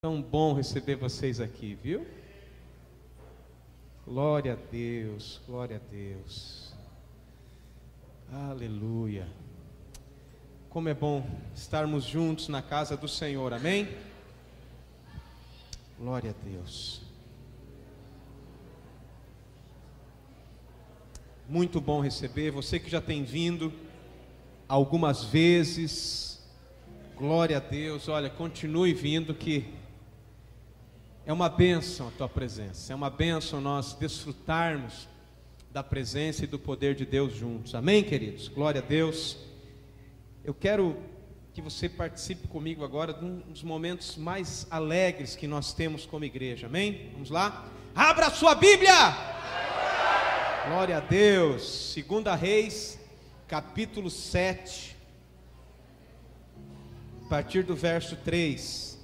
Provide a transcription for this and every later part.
Tão bom receber vocês aqui, viu? Glória a Deus, glória a Deus. Aleluia. Como é bom estarmos juntos na casa do Senhor, amém? Glória a Deus. Muito bom receber você que já tem vindo algumas vezes. Glória a Deus. Olha, continue vindo, que é uma bênção a tua presença. É uma bênção nós desfrutarmos da presença e do poder de Deus juntos. Amém, queridos? Glória a Deus. Eu quero que você participe comigo agora de um dos momentos mais alegres que nós temos como igreja. Amém? Vamos lá? Abra a sua Bíblia! Glória a Deus. 2 Reis, capítulo 7, a partir do verso 3.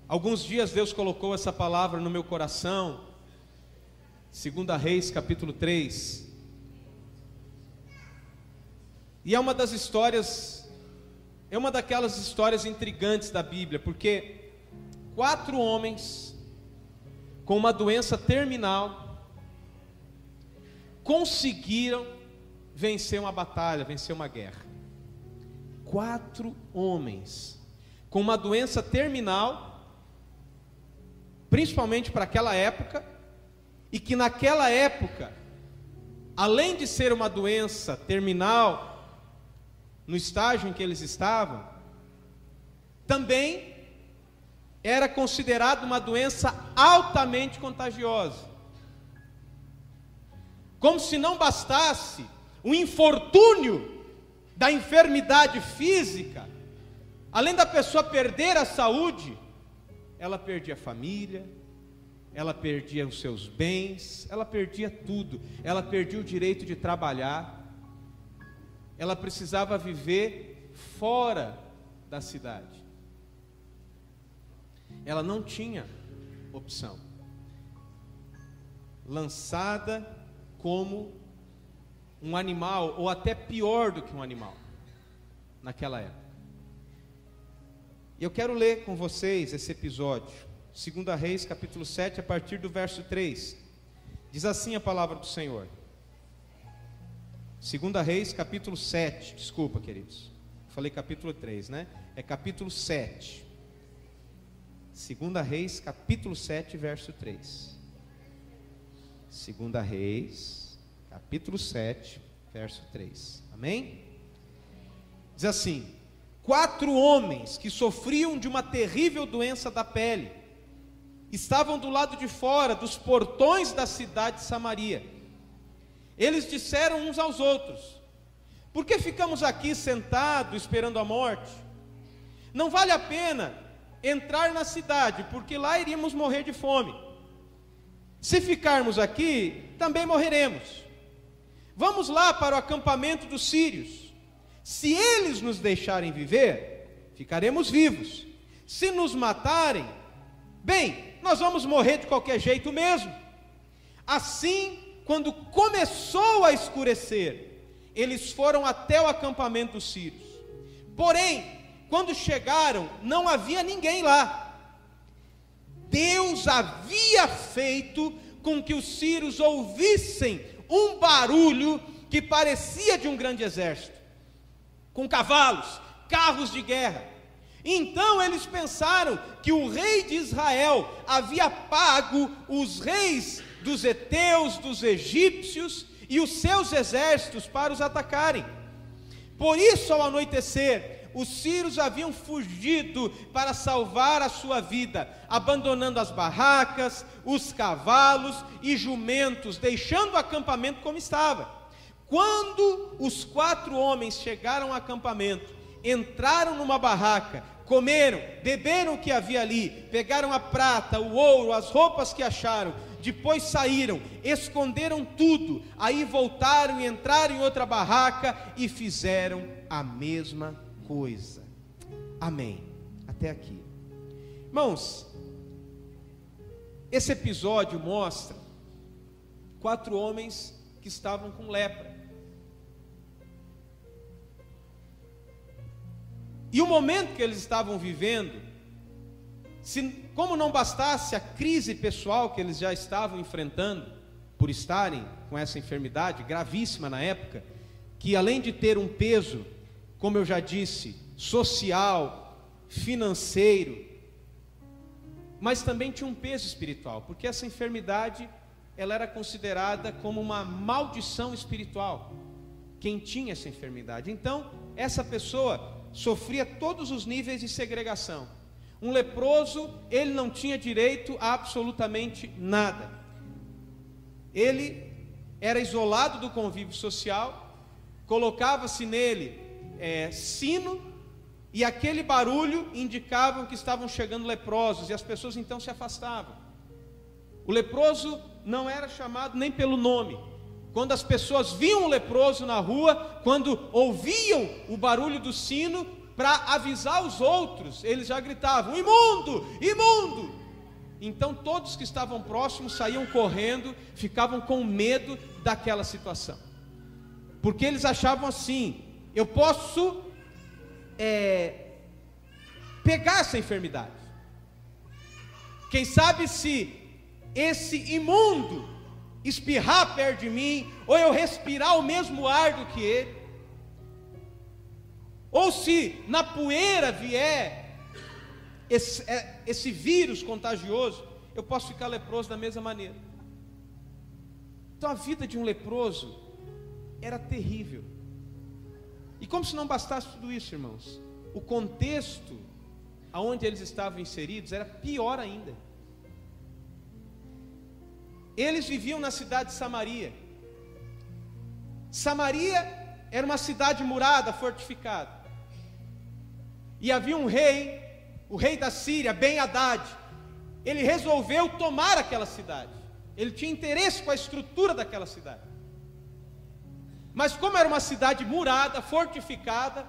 Alguns dias Deus colocou essa palavra no meu coração. 2 Reis, capítulo 3. E é uma das histórias, é uma daquelas histórias intrigantes da Bíblia, porque 4 homens com uma doença terminal conseguiram vencer uma batalha, vencer uma guerra. 4 homens com uma doença terminal, principalmente para aquela época, e que naquela época, além de ser uma doença terminal, no estágio em que eles estavam, também era considerado uma doença altamente contagiosa. Como se não bastasse o infortúnio da enfermidade física, além da pessoa perder a saúde, ela perdia a família, ela perdia os seus bens, ela perdia tudo, ela perdia o direito de trabalhar, ela precisava viver fora da cidade. Ela não tinha opção. Lançada como um animal, ou até pior do que um animal, naquela época. E eu quero ler com vocês esse episódio, 2 Reis, capítulo 7, a partir do verso 3. Diz assim a palavra do Senhor. 2 Reis, capítulo 7, desculpa, queridos, falei capítulo 3, né? É capítulo 7. 2 Reis, capítulo 7, verso 3. 2 Reis, capítulo 7, verso 3. Amém? Diz assim: 4 homens que sofriam de uma terrível doença da pele estavam do lado de fora dos portões da cidade de Samaria. Eles disseram uns aos outros: por que ficamos aqui sentados esperando a morte? Não vale a pena entrar na cidade, porque lá iríamos morrer de fome. Se ficarmos aqui, também morreremos. Vamos lá para o acampamento dos sírios. Se eles nos deixarem viver, ficaremos vivos. Se nos matarem, bem, nós vamos morrer de qualquer jeito mesmo. Assim, quando começou a escurecer, eles foram até o acampamento dos sírios. Porém, quando chegaram, não havia ninguém lá. Deus havia feito com que os sírios ouvissem um barulho que parecia de um grande exército, com cavalos, carros de guerra. Então eles pensaram que o rei de Israel havia pago os reis dos heteus, dos egípcios e os seus exércitos para os atacarem. Por isso, ao anoitecer, os sírios haviam fugido para salvar a sua vida, abandonando as barracas, os cavalos e jumentos, deixando o acampamento como estava. Quando os 4 homens chegaram ao acampamento, entraram numa barraca, comeram, beberam o que havia ali, pegaram a prata, o ouro, as roupas que acharam, depois saíram, esconderam tudo, aí voltaram e entraram em outra barraca e fizeram a mesma coisa. Amém. Até aqui. Irmãos, esse episódio mostra 4 homens que estavam com lepra. E o momento que eles estavam vivendo, como não bastasse a crise pessoal que eles já estavam enfrentando, por estarem com essa enfermidade gravíssima na época, que além de ter um peso, como eu já disse, social, financeiro, mas também tinha um peso espiritual, porque essa enfermidade, ela era considerada como uma maldição espiritual, quem tinha essa enfermidade. Então, essa pessoa sofria todos os níveis de segregação. Um leproso, ele não tinha direito a absolutamente nada. Ele era isolado do convívio social, colocava-se nele sino, e aquele barulho indicava que estavam chegando leprosos, e as pessoas então se afastavam. O leproso não era chamado nem pelo nome. Quando as pessoas viam o leproso na rua, quando ouviam o barulho do sino, para avisar os outros, eles já gritavam: imundo, imundo! Então todos que estavam próximos saíam correndo, ficavam com medo daquela situação, porque eles achavam assim: eu posso pegar essa enfermidade. Quem sabe se esse imundo espirrar perto de mim, ou eu respirar o mesmo ar do que ele, ou se na poeira vier esse vírus contagioso, eu posso ficar leproso da mesma maneira. Então a vida de um leproso era terrível. E como se não bastasse tudo isso, irmãos, o contexto aonde eles estavam inseridos era pior ainda. Eles viviam na cidade de Samaria. Samaria era uma cidade murada, fortificada. E havia um rei, o rei da Síria, Ben-Hadad. Ele resolveu tomar aquela cidade. Ele tinha interesse com a estrutura daquela cidade. Mas como era uma cidade murada, fortificada,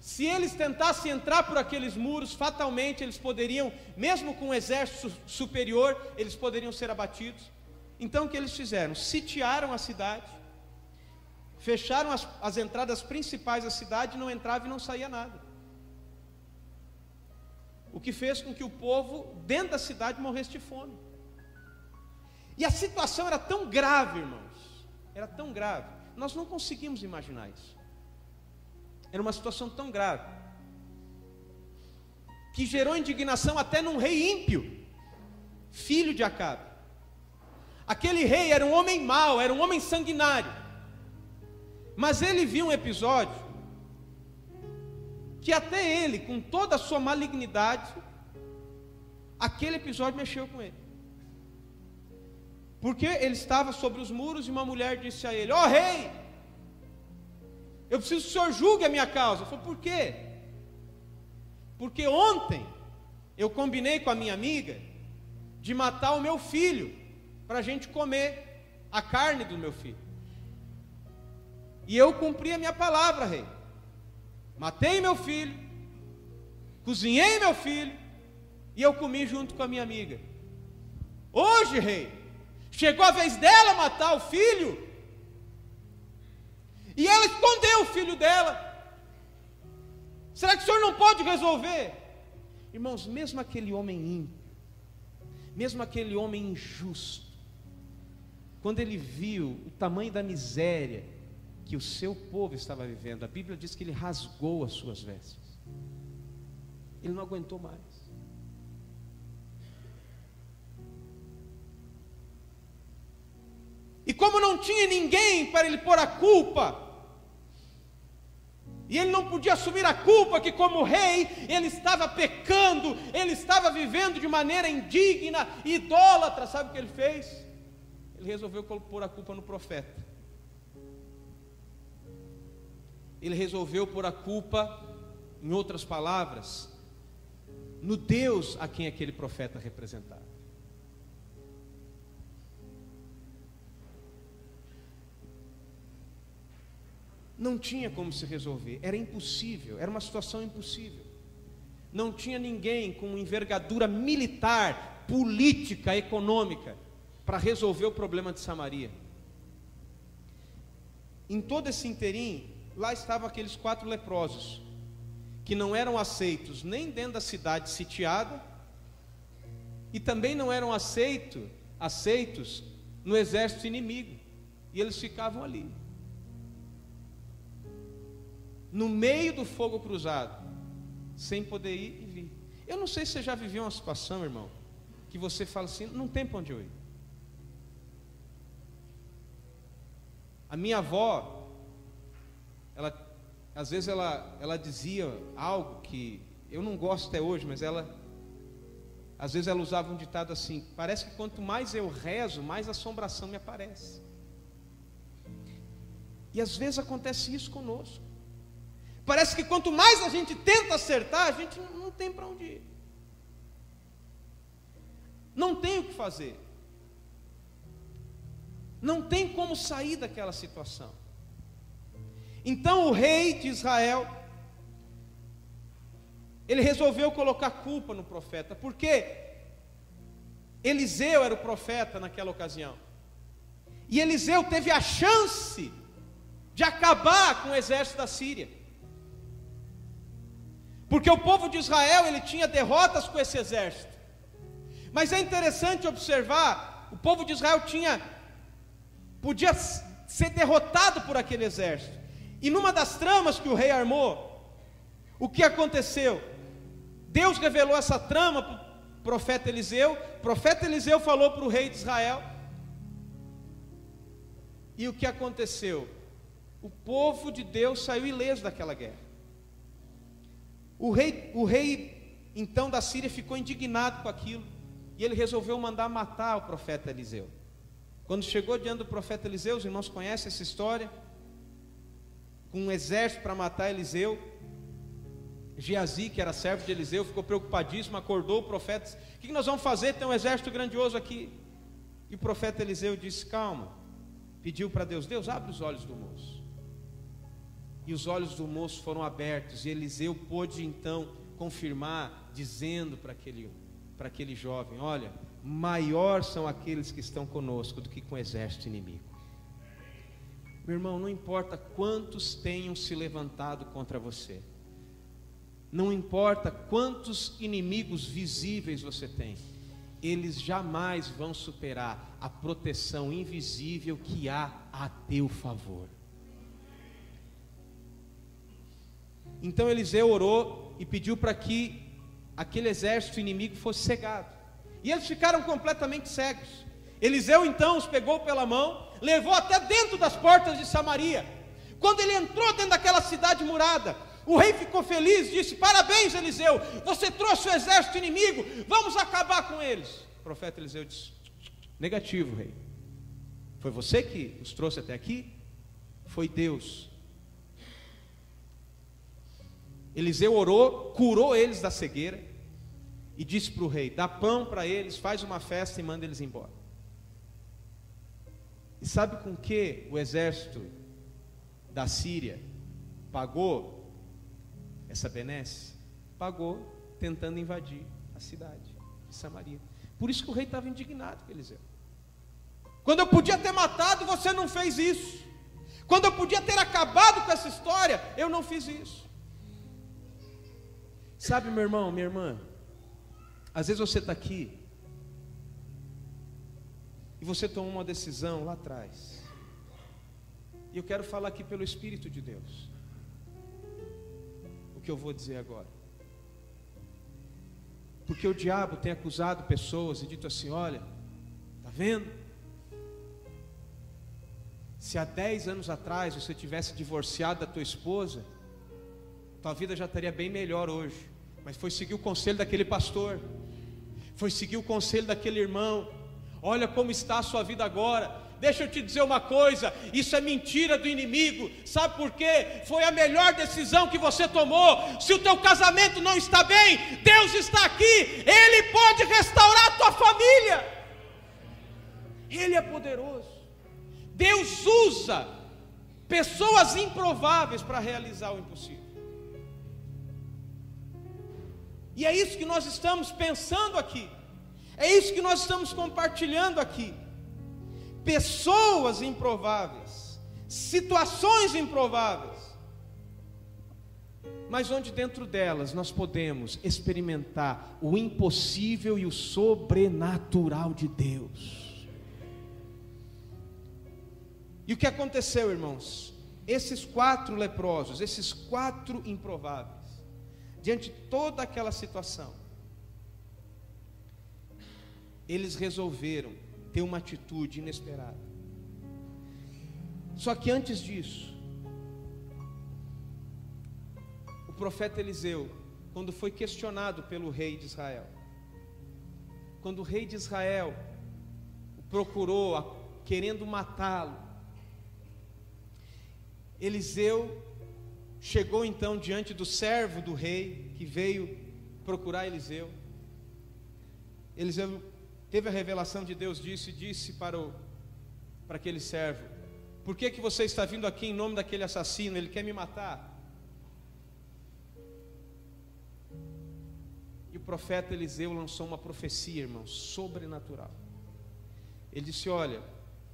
se eles tentassem entrar por aqueles muros, fatalmente eles poderiam, mesmo com um exército superior, eles poderiam ser abatidos. Então o que eles fizeram? Sitiaram a cidade, fecharam as entradas principais da cidade, não entrava e não saía nada. O que fez com que o povo dentro da cidade morresse de fome. E a situação era tão grave, irmãos, era tão grave, nós não conseguimos imaginar isso. Era uma situação tão grave, que gerou indignação até num rei ímpio, filho de Acabe. Aquele rei era um homem mau, era um homem sanguinário, mas ele viu um episódio que até ele, com toda a sua malignidade, aquele episódio mexeu com ele. Porque ele estava sobre os muros e uma mulher disse a ele: ó rei, eu preciso que o senhor julgue a minha causa. Ele falou: por quê? Porque ontem eu combinei com a minha amiga de matar o meu filho, para a gente comer a carne do meu filho. E eu cumpri a minha palavra, rei. Matei meu filho, cozinhei meu filho, e eu comi junto com a minha amiga. Hoje, rei, chegou a vez dela matar o filho, e ela escondeu o filho dela. Será que o senhor não pode resolver? Irmãos, mesmo aquele homem ímpio, mesmo aquele homem injusto, quando ele viu o tamanho da miséria que o seu povo estava vivendo, a Bíblia diz que ele rasgou as suas vestes. Ele não aguentou mais. E como não tinha ninguém para ele pôr a culpa, e ele não podia assumir a culpa que como rei ele estava pecando, ele estava vivendo de maneira indigna, idólatra, sabe o que ele fez? Ele resolveu pôr a culpa no profeta. Ele resolveu pôr a culpa, em outras palavras, no Deus a quem aquele profeta representava. Não tinha como se resolver, era impossível, era uma situação impossível. Não tinha ninguém com envergadura militar, política, econômica, para resolver o problema de Samaria. Em todo esse interim, lá estavam aqueles 4 leprosos, que não eram aceitos nem dentro da cidade sitiada, e também não eram aceitos no exército inimigo, e eles ficavam ali, no meio do fogo cruzado, sem poder ir e vir. Eu não sei se você já viveu uma situação, irmão, que você fala assim, não tem para onde eu ir. A minha avó, às vezes ela dizia algo que eu não gosto até hoje, mas às vezes ela usava um ditado assim: parece que quanto mais eu rezo, mais assombração me aparece. E às vezes acontece isso conosco. Parece que quanto mais a gente tenta acertar, a gente não tem para onde ir, não tem o que fazer, não tem como sair daquela situação. Então o rei de Israel, ele resolveu colocar culpa no profeta, porque Eliseu era o profeta naquela ocasião, e Eliseu teve a chance de acabar com o exército da Síria, porque o povo de Israel, ele tinha derrotas com esse exército. Mas é interessante observar, o povo de Israel podia ser derrotado por aquele exército, e numa das tramas que o rei armou, o que aconteceu? Deus revelou essa trama para o profeta Eliseu falou para o rei de Israel, e o que aconteceu? O povo de Deus saiu ileso daquela guerra. O rei então da Síria ficou indignado com aquilo, e ele resolveu mandar matar o profeta Eliseu. Quando chegou diante do profeta Eliseu, os irmãos conhecem essa história, com um exército para matar Eliseu. Geazi, que era servo de Eliseu, ficou preocupadíssimo, acordou o profeta, disse: o que nós vamos fazer? Tem um exército grandioso aqui. E o profeta Eliseu disse: calma. Pediu para Deus: Deus, abre os olhos do moço. E os olhos do moço foram abertos, e Eliseu pôde então confirmar, dizendo para aquele jovem: olha, maior são aqueles que estão conosco do que com o exército inimigo. Meu irmão, não importa quantos tenham se levantado contra você, não importa quantos inimigos visíveis você tem, eles jamais vão superar a proteção invisível que há a teu favor. Então Eliseu orou e pediu para que aquele exército inimigo fosse cegado, e eles ficaram completamente cegos. Eliseu então os pegou pela mão, levou até dentro das portas de Samaria. Quando ele entrou dentro daquela cidade murada, o rei ficou feliz, disse: parabéns, Eliseu, você trouxe o exército inimigo, vamos acabar com eles. O profeta Eliseu disse: negativo, rei, foi você que os trouxe até aqui? Foi Deus. Eliseu orou, curou eles da cegueira, e disse para o rei: dá pão para eles, faz uma festa e manda eles embora. E sabe com que o exército da Síria pagou essa benesse? Pagou tentando invadir a cidade de Samaria. Por isso que o rei estava indignado com Eliseu. Quando eu podia ter matado, você não fez isso. Quando eu podia ter acabado com essa história, eu não fiz isso. Sabe, meu irmão, minha irmã, às vezes você está aqui e você tomou uma decisão lá atrás, e eu quero falar aqui pelo Espírito de Deus o que eu vou dizer agora, porque o diabo tem acusado pessoas e dito assim: olha, está vendo? Se há 10 anos atrás você tivesse divorciado da tua esposa, tua vida já estaria bem melhor hoje, mas foi seguir o conselho daquele pastor, foi seguir o conselho daquele irmão. Olha como está a sua vida agora. Deixa eu te dizer uma coisa, isso é mentira do inimigo. Sabe por quê? Foi a melhor decisão que você tomou. Se o teu casamento não está bem, Deus está aqui, Ele pode restaurar a tua família, Ele é poderoso. Deus usa pessoas improváveis para realizar o impossível. E é isso que nós estamos pensando aqui, é isso que nós estamos compartilhando aqui. Pessoas improváveis, situações improváveis. mas onde dentro delas nós podemos experimentar o impossível e o sobrenatural de Deus. E o que aconteceu, irmãos? Esses 4 leprosos, esses 4 improváveis, diante de toda aquela situação, eles resolveram ter uma atitude inesperada. Só que antes disso, o profeta Eliseu, quando foi questionado pelo rei de Israel, quando o rei de Israel o procurou, querendo matá-lo, Eliseu chegou então diante do servo do rei, que veio procurar Eliseu. Eliseu teve a revelação de Deus disso e disse para aquele servo: por que você está vindo aqui em nome daquele assassino? Ele quer me matar. E o profeta Eliseu lançou uma profecia, irmãos, sobrenatural. Ele disse: olha,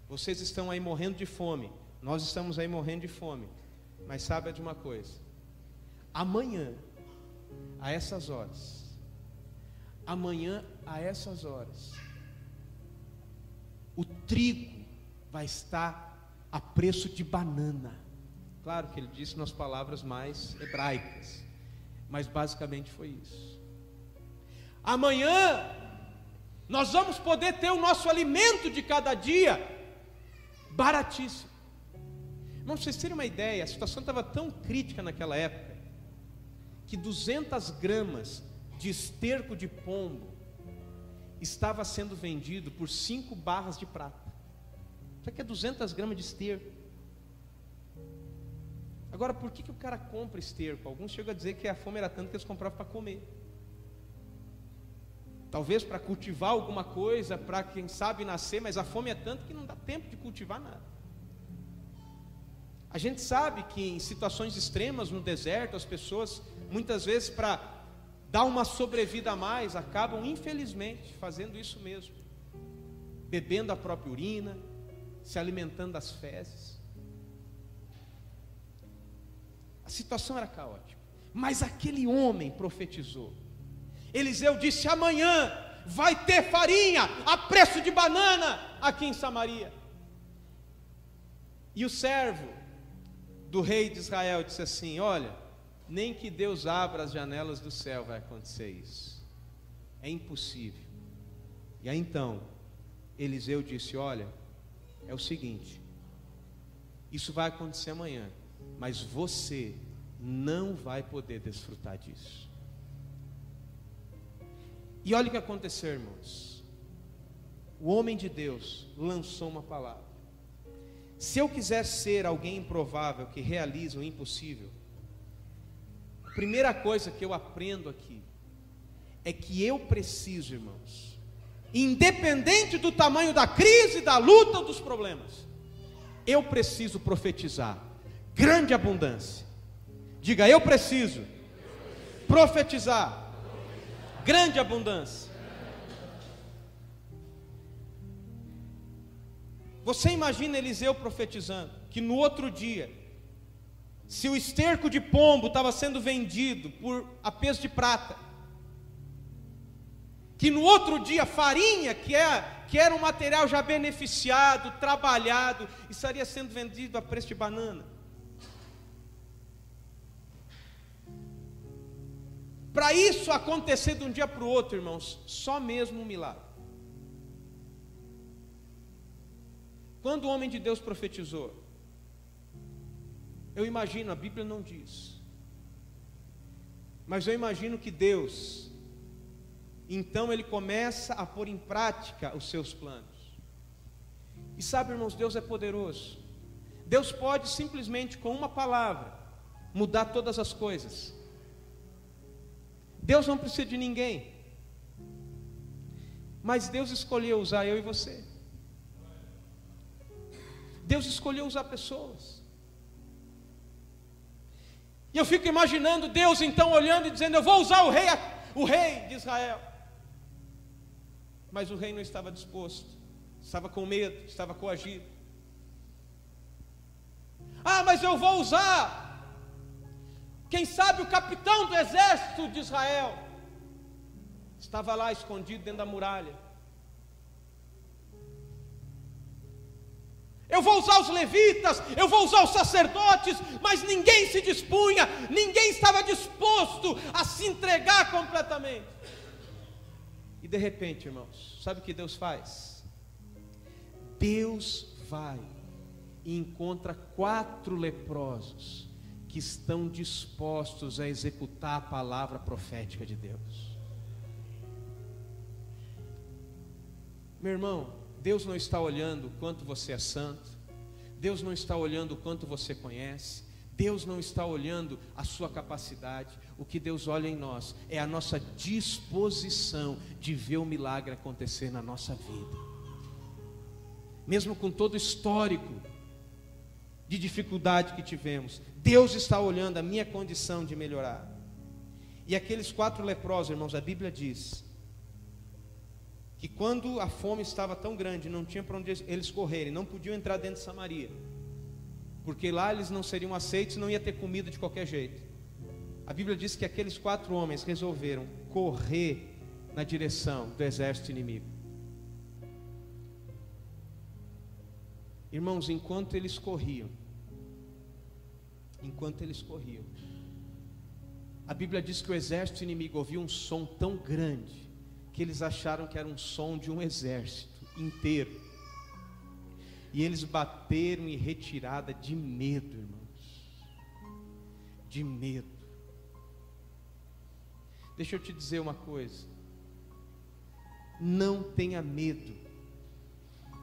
vocês estão aí morrendo de fome, nós estamos aí morrendo de fome, mas saiba de uma coisa: amanhã, a essas horas, o trigo vai estar a preço de banana. Claro que ele disse nas palavras mais hebraicas, mas basicamente foi isso. Amanhã nós vamos poder ter o nosso alimento de cada dia baratíssimo. Irmãos, para vocês terem uma ideia, a situação estava tão crítica naquela época, que 200 gramas de esterco de pombo estava sendo vendido por 5 barras de prata. Isso aqui é 200 gramas de esterco. Agora, por que o cara compra esterco? Alguns chegam a dizer que a fome era tanto que eles compravam para comer. Talvez para cultivar alguma coisa, para quem sabe nascer, mas a fome é tanto que não dá tempo de cultivar nada. A gente sabe que em situações extremas no deserto, as pessoas muitas vezes, para dar uma sobrevida a mais, acabam infelizmente fazendo isso mesmo, bebendo a própria urina, se alimentando das fezes. A situação era caótica, mas aquele homem profetizou. Eliseu disse: amanhã vai ter farinha a preço de banana aqui em Samaria. E o servo do rei de Israel disse assim: olha, nem que Deus abra as janelas do céu vai acontecer isso, é impossível. E aí então Eliseu disse: olha, é o seguinte, isso vai acontecer amanhã, mas você não vai poder desfrutar disso. E olha o que aconteceu, irmãos. O homem de Deus lançou uma palavra: se eu quiser ser alguém improvável que realiza o impossível, a primeira coisa que eu aprendo aqui é que eu preciso, irmãos, independente do tamanho da crise, da luta ou dos problemas, eu preciso profetizar grande abundância. Diga: eu preciso profetizar grande abundância. Você imagina Eliseu profetizando que no outro dia, se o esterco de pombo estava sendo vendido a peso de prata, que no outro dia farinha, que era um material já beneficiado, trabalhado, estaria sendo vendido a preço de banana. Para isso acontecer de um dia para o outro, irmãos, só mesmo um milagre. Quando o homem de Deus profetizou, eu imagino, a Bíblia não diz, mas eu imagino que Deus, então ele começa a pôr em prática os seus planos. E sabe, irmãos, Deus é poderoso. Deus pode simplesmente com uma palavra mudar todas as coisas. Deus não precisa de ninguém, mas Deus escolheu usar eu e você. Deus escolheu usar pessoas. E eu fico imaginando Deus então olhando e dizendo: eu vou usar o rei de Israel. Mas o rei não estava disposto, estava com medo, estava coagido. Ah, mas eu vou usar Quem sabe o capitão do exército de Israel estava lá escondido dentro da muralha. Eu vou usar os levitas, eu vou usar os sacerdotes, mas ninguém se dispunha, ninguém estava disposto a se entregar completamente. E de repente, irmãos, sabe o que Deus faz? Deus vai e encontra 4 leprosos que estão dispostos a executar a palavra profética de Deus. Meu irmão, Deus não está olhando o quanto você é santo, Deus não está olhando o quanto você conhece, Deus não está olhando a sua capacidade. O que Deus olha em nós é a nossa disposição de ver o milagre acontecer na nossa vida. Mesmo com todo o histórico de dificuldade que tivemos, Deus está olhando a minha condição de melhorar. E aqueles 4 leprosos, irmãos, a Bíblia diz que quando a fome estava tão grande, não tinha para onde eles correrem, não podiam entrar dentro de Samaria, porque lá eles não seriam aceitos, não ia ter comida de qualquer jeito. A Bíblia diz que aqueles 4 homens resolveram correr na direção do exército inimigo. Irmãos, enquanto eles corriam, a Bíblia diz que o exército inimigo ouviu um som tão grande que eles acharam que era um som de um exército inteiro. E eles bateram em retirada de medo, irmãos. De medo. Deixa eu te dizer uma coisa. Não tenha medo.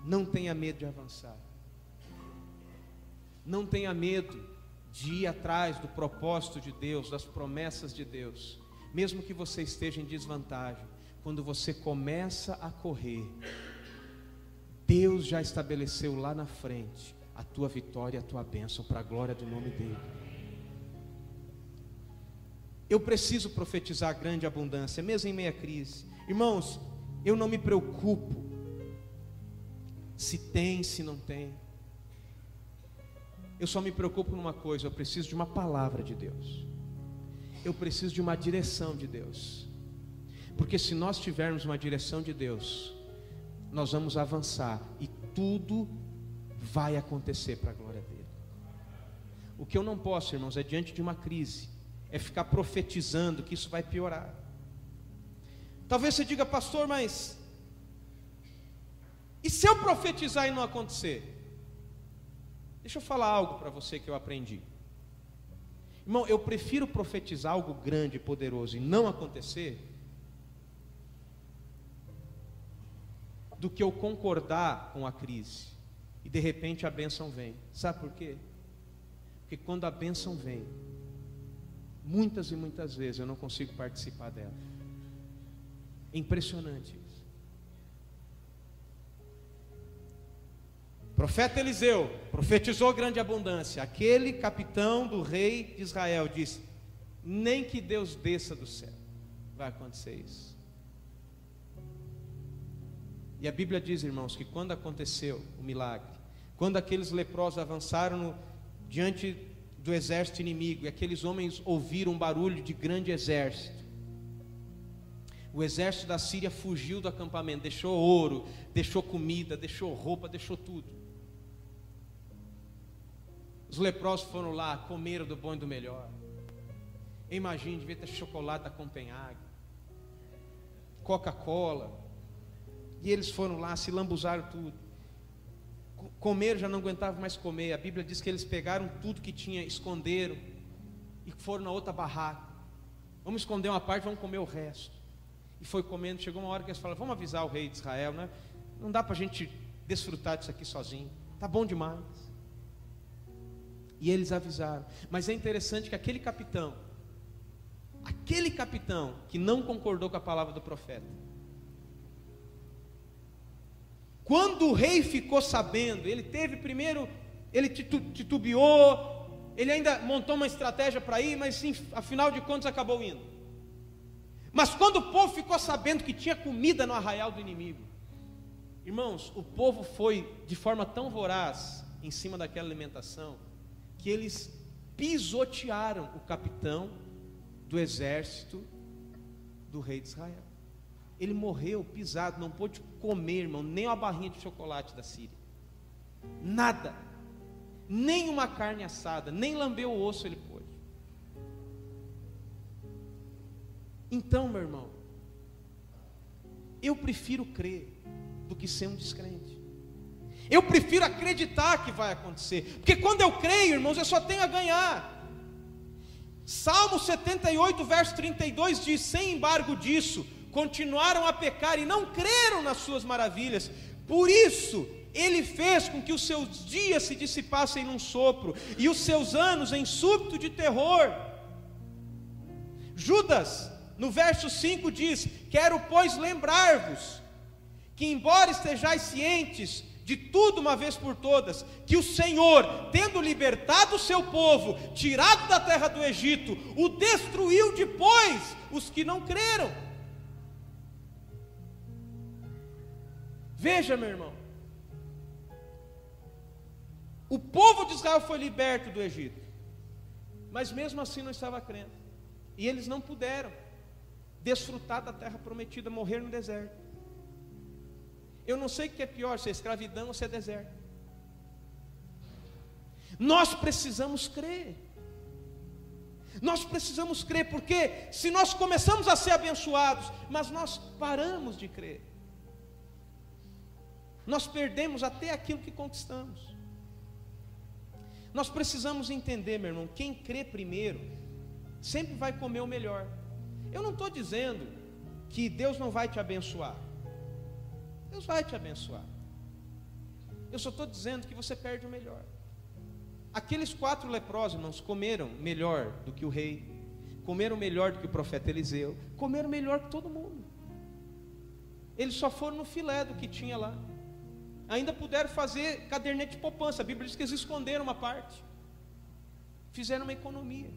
Não tenha medo de avançar. Não tenha medo de ir atrás do propósito de Deus, das promessas de Deus. Mesmo que você esteja em desvantagem, quando você começa a correr, Deus já estabeleceu lá na frente a tua vitória e a tua bênção, para a glória do nome dEle. Eu preciso profetizar grande abundância, mesmo em meia crise. Irmãos, eu não me preocupo se tem, se não tem. Eu só me preocupo numa coisa: eu preciso de uma palavra de Deus. Eu preciso de uma direção de Deus. Porque se nós tivermos uma direção de Deus, nós vamos avançar e tudo vai acontecer para a glória dEle. O que eu não posso, irmãos, é diante de uma crise, é ficar profetizando que isso vai piorar. Talvez você diga: pastor, mas e se eu profetizar e não acontecer? Deixa eu falar algo para você que eu aprendi. Irmão, eu prefiro profetizar algo grande e poderoso e não acontecer, do que eu concordar com a crise e de repente a bênção vem. Sabe por quê? Porque quando a bênção vem, muitas e muitas vezes eu não consigo participar dela. É impressionante isso. O profeta Eliseu profetizou grande abundância. Aquele capitão do rei de Israel disse: nem que Deus desça do céu vai acontecer isso. E a Bíblia diz, irmãos, que quando aconteceu o milagre, quando aqueles leprosos avançaram diante do exército inimigo, e aqueles homens ouviram um barulho de grande exército, o exército da Síria fugiu do acampamento, deixou ouro, deixou comida, deixou roupa, deixou tudo. Os leprosos foram lá, comeram do bom e do melhor. Imagine, devia ter chocolate da Copenhague, Coca-Cola. E eles foram lá, se lambuzaram tudo. Comer, já não aguentavam mais comer. A Bíblia diz que eles pegaram tudo que tinha, esconderam e foram na outra barraca. Vamos esconder uma parte, vamos comer o resto. E foi comendo. Chegou uma hora que eles falaram: vamos avisar o rei de Israel, né? Não dá para a gente desfrutar disso aqui sozinho, tá bom demais. E eles avisaram. Mas é interessante que aquele capitão que não concordou com a palavra do profeta, quando o rei ficou sabendo, ele titubeou, ele ainda montou uma estratégia para ir, mas sim, afinal de contas acabou indo. Mas quando o povo ficou sabendo que tinha comida no arraial do inimigo, irmãos, o povo foi de forma tão voraz em cima daquela alimentação, que eles pisotearam o capitão do exército do rei de Israel. Ele morreu pisado, não pôde comer, irmão, nem uma barrinha de chocolate da Síria. Nada. Nem uma carne assada, nem lamber o osso ele pôde. Então, meu irmão, eu prefiro crer do que ser um descrente. Eu prefiro acreditar que vai acontecer, porque quando eu creio, irmãos, eu só tenho a ganhar. Salmo 78, verso 32 diz: sem embargo disso, continuaram a pecar e não creram nas suas maravilhas. Por isso, Ele fez com que os seus dias se dissipassem num sopro, e os seus anos em súbito de terror. Judas, no verso 5 diz: quero, pois, lembrar-vos, que embora estejais cientes de tudo uma vez por todas, que o Senhor, tendo libertado o seu povo, tirado da terra do Egito, o destruiu depois os que não creram. Veja, meu irmão, o povo de Israel foi liberto do Egito, mas mesmo assim não estava crendo, e eles não puderam desfrutar da terra prometida, morrer no deserto. Eu não sei o que é pior, se é escravidão ou se é deserto. Nós precisamos crer. Nós precisamos crer, porque se nós começamos a ser abençoados, mas nós paramos de crer, nós perdemos até aquilo que conquistamos. Nós precisamos entender, meu irmão, quem crê primeiro sempre vai comer o melhor. Eu não estou dizendo que Deus não vai te abençoar. Deus vai te abençoar. Eu só estou dizendo que você perde o melhor. Aqueles 4 leprosos, irmãos, comeram melhor do que o rei, comeram melhor do que o profeta Eliseu, comeram melhor que todo mundo. Eles só foram no filé do que tinha lá. Ainda puderam fazer caderneta de poupança. A Bíblia diz que eles esconderam uma parte, fizeram uma economia.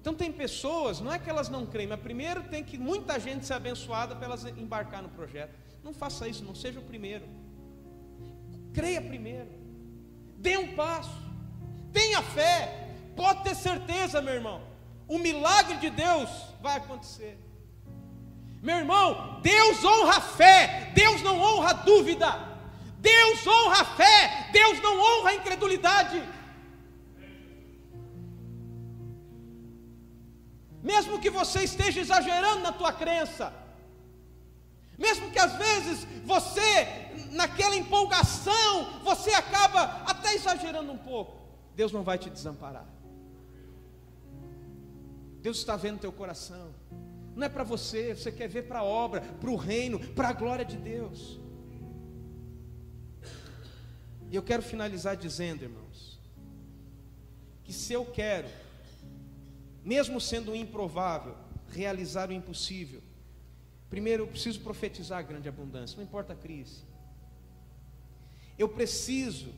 Então tem pessoas, não é que elas não creem, mas primeiro tem que muita gente ser abençoada para elas embarcar no projeto. Não faça isso, não seja o primeiro. Creia primeiro. Dê um passo. Tenha fé. Pode ter certeza, meu irmão, o milagre de Deus vai acontecer. Meu irmão, Deus honra a fé, Deus não honra a dúvida. Deus honra a fé, Deus não honra a incredulidade. Mesmo que você esteja exagerando na tua crença, mesmo que às vezes você, naquela empolgação, você acaba até exagerando um pouco, Deus não vai te desamparar. Deus está vendo teu coração. Não é para você, você quer ver para a obra, para o reino, para a glória de Deus. E eu quero finalizar dizendo, irmãos, que se eu quero, mesmo sendo improvável, realizar o impossível, primeiro eu preciso profetizar a grande abundância, não importa a crise. Eu preciso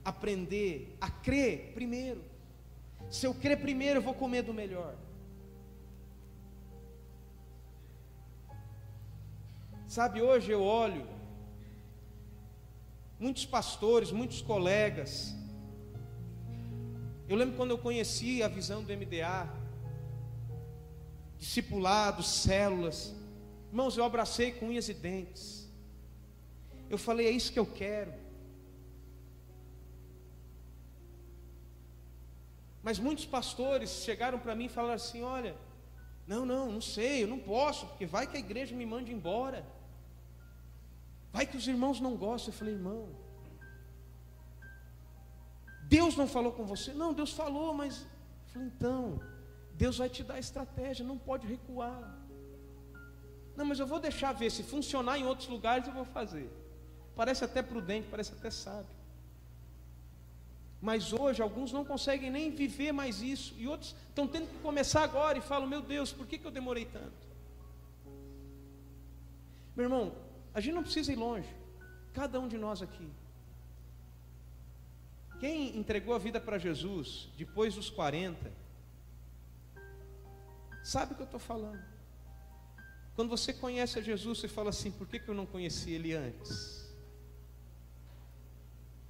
aprender a crer primeiro. Se eu crer primeiro, eu vou comer do melhor. Sabe, hoje eu olho muitos pastores, muitos colegas. Eu lembro quando eu conheci a visão do MDA, discipulados, células. Irmãos, eu abracei com unhas e dentes. Eu falei, é isso que eu quero. Mas muitos pastores chegaram para mim e falaram assim, olha, não sei, eu não posso, porque vai que a igreja me mande embora. Vai que os irmãos não gostam. Eu falei, irmão, Deus não falou com você? Não, Deus falou, mas... Eu falei, então, Deus vai te dar estratégia, não pode recuar. Não, mas eu vou deixar ver, se funcionar em outros lugares eu vou fazer. Parece até prudente, parece até sábio. Mas hoje alguns não conseguem nem viver mais isso, e outros estão tendo que começar agora e falam, meu Deus, por que eu demorei tanto? Meu irmão, a gente não precisa ir longe, cada um de nós aqui. Quem entregou a vida para Jesus depois dos 40, sabe o que eu estou falando. Quando você conhece a Jesus, você fala assim, por que eu não conheci Ele antes?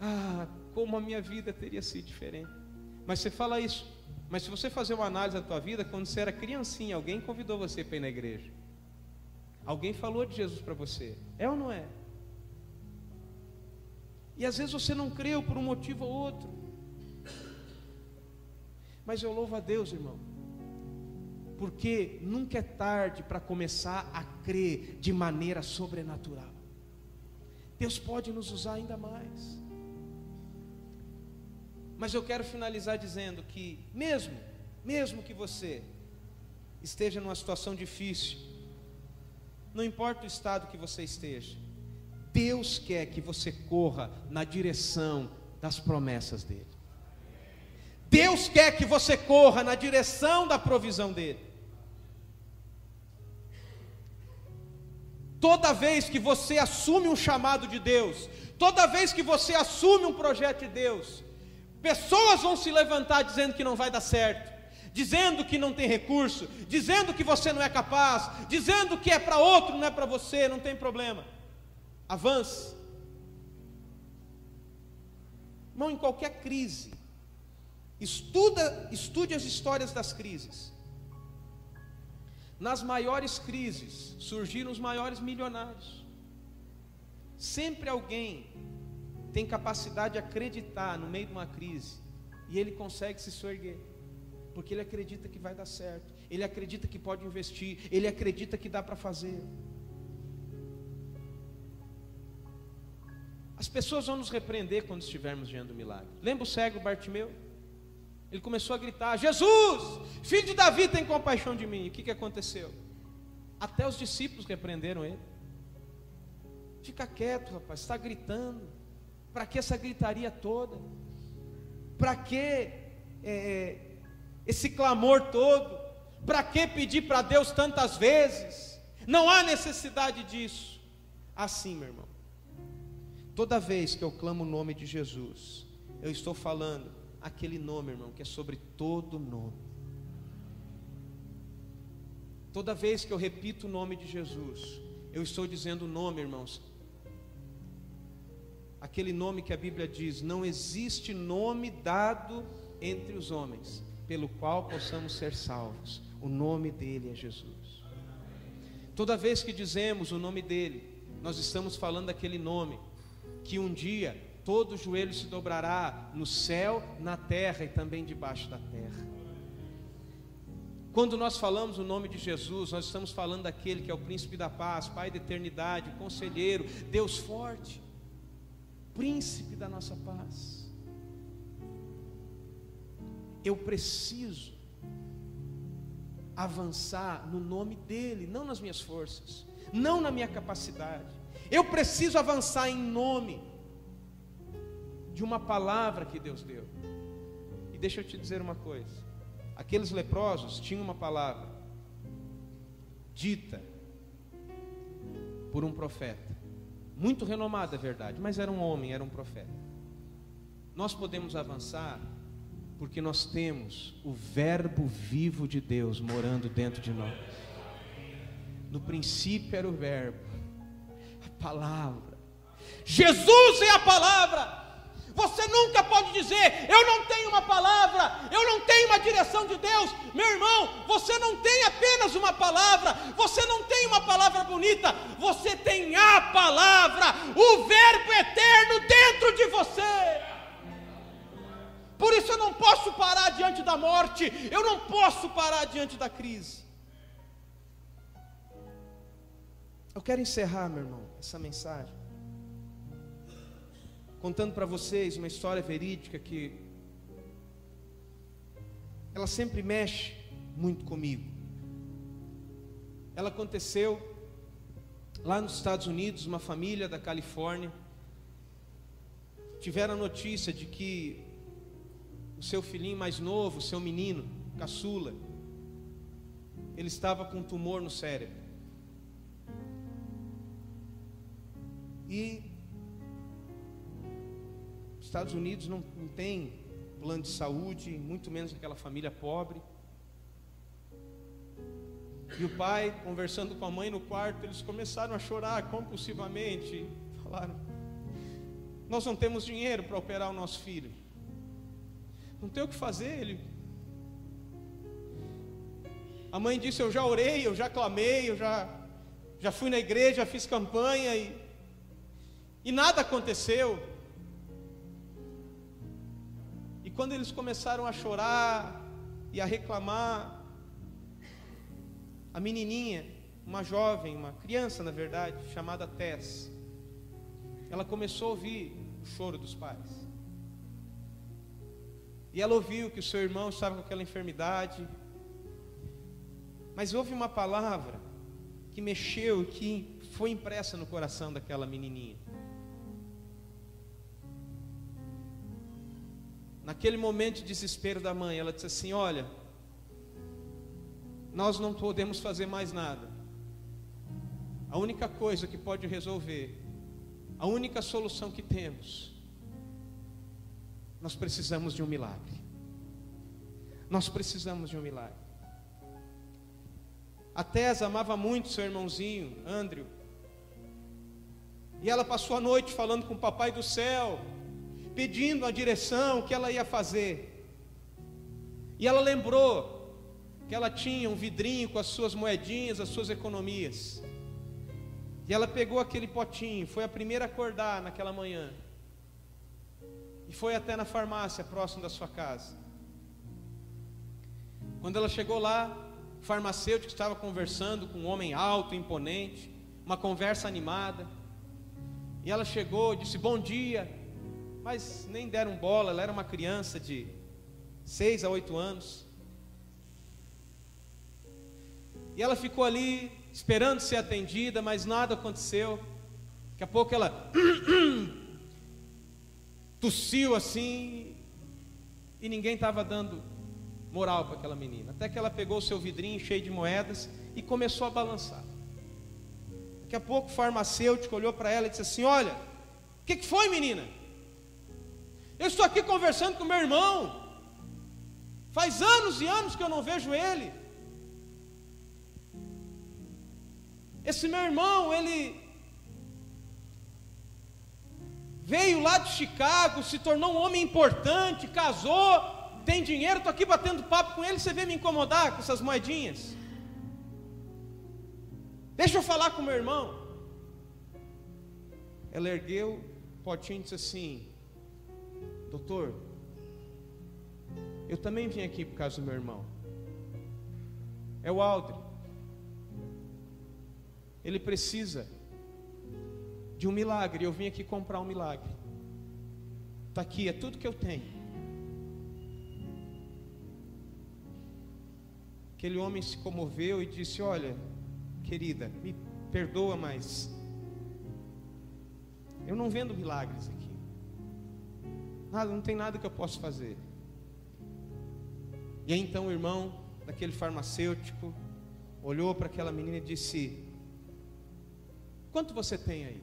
Ah, como a minha vida teria sido diferente. Mas você fala isso. Mas se você fazer uma análise da tua vida, quando você era criancinha, alguém convidou você para ir na igreja. Alguém falou de Jesus para você. É ou não é? E às vezes você não creu por um motivo ou outro. Mas eu louvo a Deus, irmão, porque nunca é tarde para começar a crer de maneira sobrenatural. Deus pode nos usar ainda mais. Mas eu quero finalizar dizendo que mesmo que você esteja numa situação difícil, não importa o estado que você esteja, Deus quer que você corra na direção das promessas dele. Deus quer que você corra na direção da provisão dele. Toda vez que você assume um chamado de Deus, toda vez que você assume um projeto de Deus, pessoas vão se levantar dizendo que não vai dar certo, dizendo que não tem recurso, dizendo que você não é capaz, dizendo que é para outro, não é para você. Não tem problema, avance. Irmão, em qualquer crise, estude as histórias das crises. Nas maiores crises surgiram os maiores milionários. Sempre alguém tem capacidade de acreditar no meio de uma crise, e ele consegue se soerguer, porque ele acredita que vai dar certo, ele acredita que pode investir, ele acredita que dá para fazer. As pessoas vão nos repreender quando estivermos diante do milagre. Lembra o cego Bartimeu? Ele começou a gritar: Jesus, filho de Davi, tem compaixão de mim. E o que aconteceu? Até os discípulos repreenderam ele. Fica quieto, rapaz, está gritando. Para que essa gritaria toda? Para que esse clamor todo? Para que pedir para Deus tantas vezes? Não há necessidade disso. Assim, meu irmão, toda vez que eu clamo o nome de Jesus, eu estou falando aquele nome, irmão, que é sobre todo nome. Toda vez que eu repito o nome de Jesus, eu estou dizendo o nome, irmãos, aquele nome que a Bíblia diz: não existe nome dado entre os homens pelo qual possamos ser salvos. O nome dele é Jesus. Toda vez que dizemos o nome dele, nós estamos falando daquele nome que um dia todo joelho se dobrará no céu, na terra e também debaixo da terra. Quando nós falamos o nome de Jesus, nós estamos falando daquele que é o príncipe da paz, Pai da eternidade, conselheiro, Deus forte, príncipe da nossa paz. Eu preciso avançar no nome dele, não nas minhas forças, não na minha capacidade. Eu preciso avançar em nome de uma palavra que Deus deu. E deixa eu te dizer uma coisa: aqueles leprosos tinham uma palavra dita por um profeta, muito renomado, é verdade, mas era um homem, era um profeta. Nós podemos avançar porque nós temos o verbo vivo de Deus morando dentro de nós. No princípio era o verbo, a palavra. Jesus é a palavra. Você nunca pode dizer: eu não tenho uma palavra, eu não tenho uma direção de Deus. Meu irmão, você não tem apenas uma palavra, você não tem uma palavra bonita, você tem a palavra, o verbo eterno dentro de você. Por isso eu não posso parar diante da morte, eu não posso parar diante da crise. Eu quero encerrar, meu irmão, essa mensagem contando para vocês uma história verídica que ela sempre mexe muito comigo. Ela aconteceu lá nos Estados Unidos. Uma família da Califórnia tiveram a notícia de que o seu filhinho mais novo, o seu menino, caçula, ele estava com um tumor no cérebro. E os Estados Unidos não tem plano de saúde, muito menos aquela família pobre. E o pai, conversando com a mãe no quarto, eles começaram a chorar compulsivamente. Falaram: Nós não temos dinheiro para operar o nosso filho. Não tem o que fazer. A mãe disse: eu já orei, eu já clamei, eu já fui na igreja, fiz campanha e nada aconteceu. E quando eles começaram a chorar e a reclamar, a menininha, uma jovem, uma criança na verdade, chamada Tess, ela começou a ouvir o choro dos pais. E ela ouviu que o seu irmão estava com aquela enfermidade. Mas houve uma palavra que mexeu, que foi impressa no coração daquela menininha. Naquele momento de desespero da mãe, ela disse assim: olha, nós não podemos fazer mais nada. A única coisa que pode resolver, a única solução que temos, nós precisamos de um milagre. Nós precisamos de um milagre. A Tess amava muito seu irmãozinho, Andrew. E ela passou a noite falando com o papai do céu, pedindo a direção, o que ela ia fazer. E ela lembrou que ela tinha um vidrinho com as suas moedinhas, as suas economias. E ela pegou aquele potinho, foi a primeira a acordar naquela manhã. E foi até na farmácia, próximo da sua casa. Quando ela chegou lá, o farmacêutico estava conversando com um homem alto, imponente, uma conversa animada. E ela chegou, disse bom dia, mas nem deram bola, ela era uma criança de 6 a 8 anos. E ela ficou ali, esperando ser atendida, mas nada aconteceu. Daqui a pouco ela tossiu assim, e ninguém estava dando moral para aquela menina. Até que ela pegou o seu vidrinho cheio de moedas e começou a balançar. Daqui a pouco o farmacêutico olhou para ela e disse assim: olha, o que foi, menina? Eu estou aqui conversando com meu irmão, faz anos e anos que eu não vejo ele. Esse meu irmão, ele veio lá de Chicago, se tornou um homem importante, casou, tem dinheiro, estou aqui batendo papo com ele, você vem me incomodar com essas moedinhas? Deixa eu falar com meu irmão. Ela ergueu o potinho e disse assim: doutor, eu também vim aqui por causa do meu irmão. É o Aldrin. Ele precisa de um milagre. Eu vim aqui comprar um milagre. Está aqui, é tudo que eu tenho. Aquele homem se comoveu e disse: olha, querida, me perdoa, mas eu não vendo milagres aqui. Não tem nada que eu possa fazer. E aí então o irmão daquele farmacêutico olhou para aquela menina e disse: quanto você tem aí?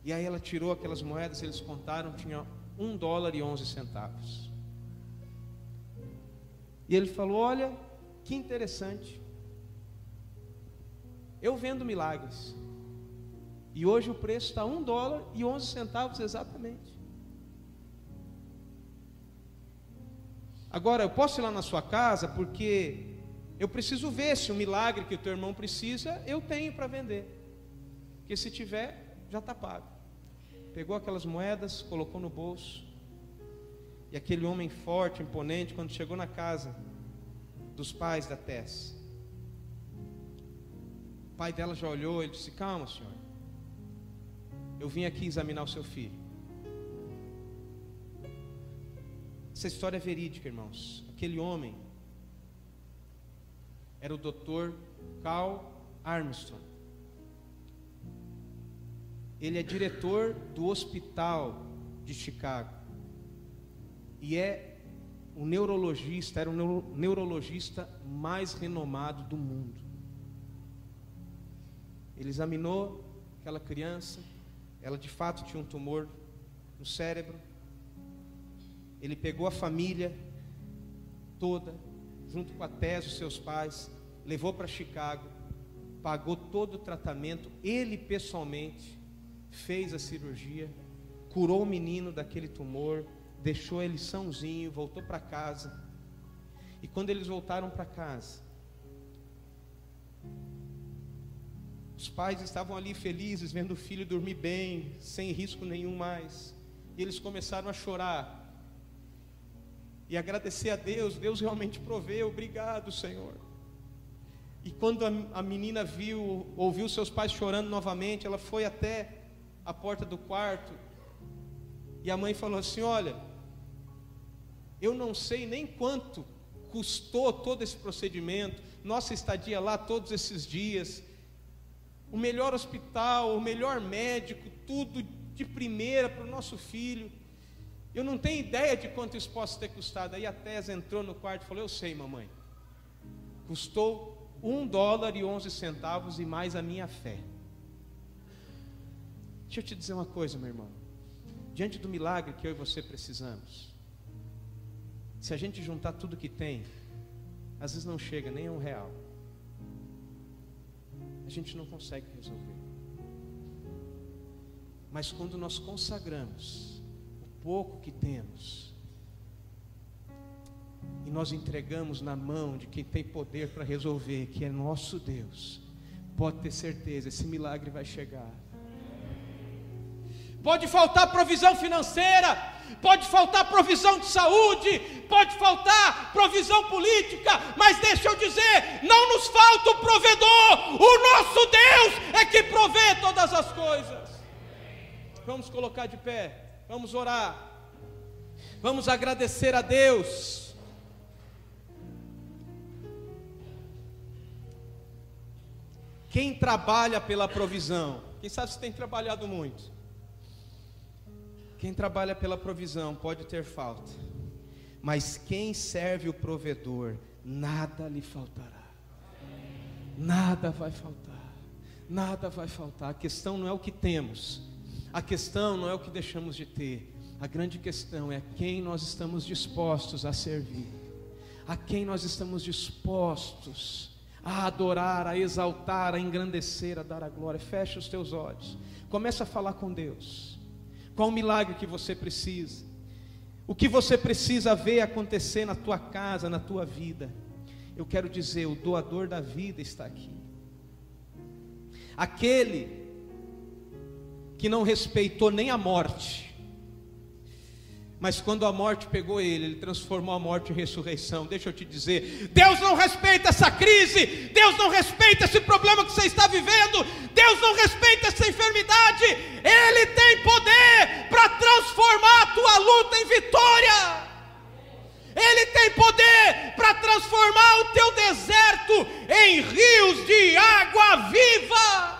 E aí ela tirou aquelas moedas, eles contaram, tinha $1,11. E ele falou: olha, que interessante, eu vendo milagres, e hoje o preço está $1,11 exatamente. Agora eu posso ir lá na sua casa, porque eu preciso ver se o milagre que o teu irmão precisa, eu tenho para vender, porque se tiver, já está pago. Pegou aquelas moedas, colocou no bolso. E aquele homem forte, imponente, quando chegou na casa dos pais da Tess, o pai dela já olhou e disse: calma, senhor, eu vim aqui examinar o seu filho. Essa história é verídica, irmãos. Aquele homem era o Dr. Carl Armstrong. Ele é diretor do hospital de Chicago. E é o neurologista, era o neurologista mais renomado do mundo. Ele examinou aquela criança, ela de fato tinha um tumor no cérebro. Ele pegou a família toda, junto com a Tess, os seus pais, levou para Chicago. pagou todo o tratamento, ele pessoalmente fez a cirurgia, curou o menino daquele tumor, deixou ele sãozinho, voltou para casa. E quando eles voltaram para casa, os pais estavam ali felizes, vendo o filho dormir bem, sem risco nenhum mais. E eles começaram a chorar e agradecer a Deus. Deus realmente proveu, obrigado, Senhor. E quando a menina ouviu seus pais chorando novamente, ela foi até a porta do quarto, e a mãe falou assim: olha, eu não sei nem quanto custou todo esse procedimento, nossa estadia lá todos esses dias, o melhor hospital, o melhor médico, tudo de primeira para o nosso filho, eu não tenho ideia de quanto isso possa ter custado. Aí a Tessa entrou no quarto e falou: eu sei, mamãe, custou $1,11 e mais a minha fé. Deixa eu te dizer uma coisa, meu irmão, diante do milagre que eu e você precisamos, se a gente juntar tudo que tem, às vezes não chega nem a R$1, a gente não consegue resolver. Mas quando nós consagramos o pouco que temos, e nós entregamos na mão de quem tem poder para resolver, que é nosso Deus, pode ter certeza, esse milagre vai chegar. Pode faltar provisão financeira, pode faltar provisão de saúde, pode faltar provisão política, mas deixa eu dizer, não nos falta o provedor, o nosso Deus é que provê todas as coisas. Vamos colocar de pé, vamos orar, vamos agradecer a Deus. Quem trabalha pela provisão, quem sabe se tem trabalhado muito, quem trabalha pela provisão pode ter falta, mas quem serve o provedor, nada lhe faltará, nada vai faltar, nada vai faltar. A questão não é o que temos, a questão não é o que deixamos de ter, a grande questão é quem nós estamos dispostos a servir, a quem nós estamos dispostos a adorar, a exaltar, a engrandecer, a dar a glória. Fecha os teus olhos, começa a falar com Deus. Qual o milagre que você precisa? O que você precisa ver acontecer na tua casa, na tua vida? Eu quero dizer, o doador da vida está aqui. Aquele que não respeitou nem a morte, mas quando a morte pegou ele transformou a morte em ressurreição. Deixa eu te dizer, Deus não respeita essa crise, Deus não respeita esse problema que você está vivendo, Deus não respeita essa enfermidade. Ele tem poder para transformar a tua luta em vitória. Ele tem poder para transformar o teu deserto em rios de água viva.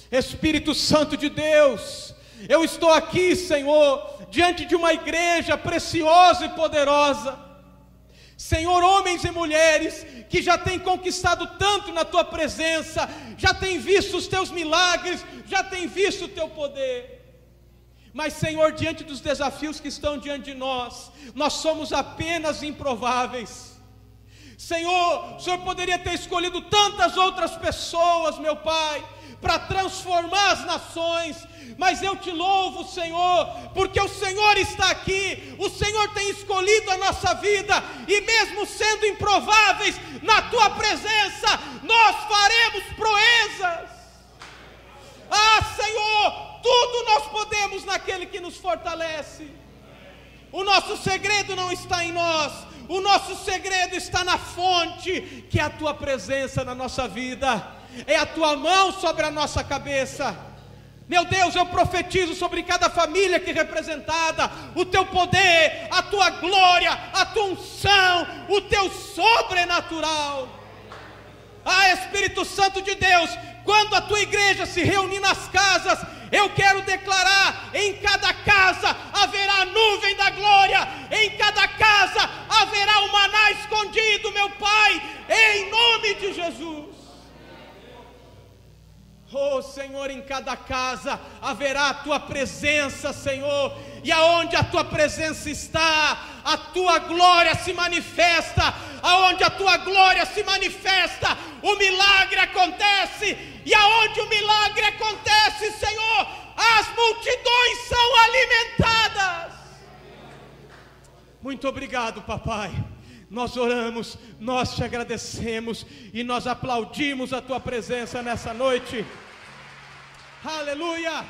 Espírito Santo de Deus, eu estou aqui, Senhor, diante de uma igreja preciosa e poderosa, Senhor, homens e mulheres que já têm conquistado tanto na tua presença, já têm visto os teus milagres, já têm visto o teu poder, mas Senhor, diante dos desafios que estão diante de nós somos apenas improváveis. Senhor, o Senhor poderia ter escolhido tantas outras pessoas, meu Pai, para transformar as nações, mas eu te louvo, Senhor, porque o Senhor está aqui, o Senhor tem escolhido a nossa vida, e mesmo sendo improváveis, na tua presença, nós faremos proezas. Ah, Senhor, tudo nós podemos naquele que nos fortalece. O nosso segredo não está em nós, o nosso segredo está na fonte, que é a tua presença na nossa vida, é a tua mão sobre a nossa cabeça. Meu Deus, eu profetizo sobre cada família aqui representada, o teu poder, a tua glória, a tua unção, o teu sobrenatural. Ah, Espírito Santo de Deus, quando a tua igreja se reunir nas casas, eu quero declarar: em cada casa haverá a nuvem da glória, em cada casa haverá o maná escondido, meu Pai, em nome de Jesus. Oh Senhor, em cada casa haverá a tua presença, Senhor, e aonde a tua presença está, a tua glória se manifesta. Aonde a tua glória se manifesta, o milagre acontece, e aonde o milagre acontece, Senhor, as multidões são alimentadas. Muito obrigado, papai. Nós oramos, nós te agradecemos e nós aplaudimos a tua presença nessa noite. Aleluia.